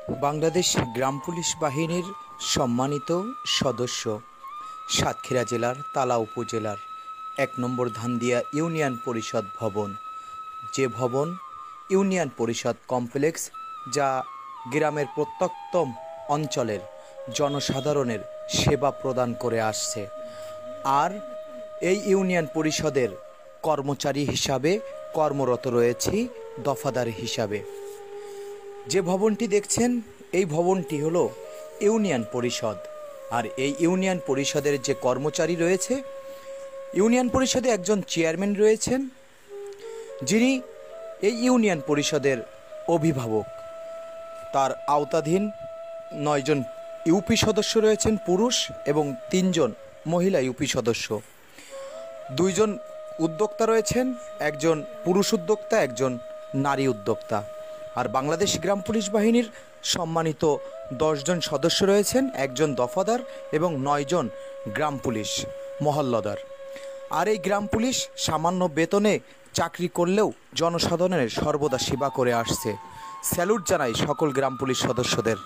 বাংলাদেশ গ্রাম police বাহিনীর সম্মানিত সদস্য সাতক্ষীরা জেলার তালা উপজেলার ১ নম্বর ধানদিয়া ইউনিয়ন পরিষদ ভবন, যে ভবন ইউনিয়ন পরিষদ কমপ্লেক্স, যা গ্রামের প্রত্যন্ত অঞ্চলের জনসাধারণের সেবা প্রদান করে আসছে। আর এই ইউনিয়ন পরিষদের কর্মচারী হিসাবে কর্মরত রয়েছি দফাদার হিসাবে। যে ভবনটি দেখছেন এই ভবনটি হলো ইউনিয়ন পরিষদ। আর এই ইউনিয়ন পরিষদের যে কর্মচারী রয়েছে, ইউনিয়ন পরিষদে একজন চেয়ারম্যান রয়েছেন, যিনি এই ইউনিয়ন পরিষদের অভিভাবক। তার আওতাধীন ৯ জন ইউপি সদস্য রয়েছেন পুরুষ এবং ৩ জন মহিলা ইউপি সদস্য। ২ জন উদ্যোক্তা রয়েছেন, একজন পুরুষ উদ্যোক্তা, একজন নারী উদ্যোক্তা। আর বাংলাদেশ গ্রাম পুলিশ বাহিনীর সম্মানিত ১০ জন সদস্য রয়েছেন, একজন দফাদার এবং ৯ জন গ্রাম পুলিশ মহল্লাদার। আর এই গ্রাম পুলিশ সামান্য বেতনে চাকরি করলেও জনসাধারণের সর্বদা সেবা করে আসছে। স্যালুট জানাই সকল গ্রাম পুলিশ সদস্যদের।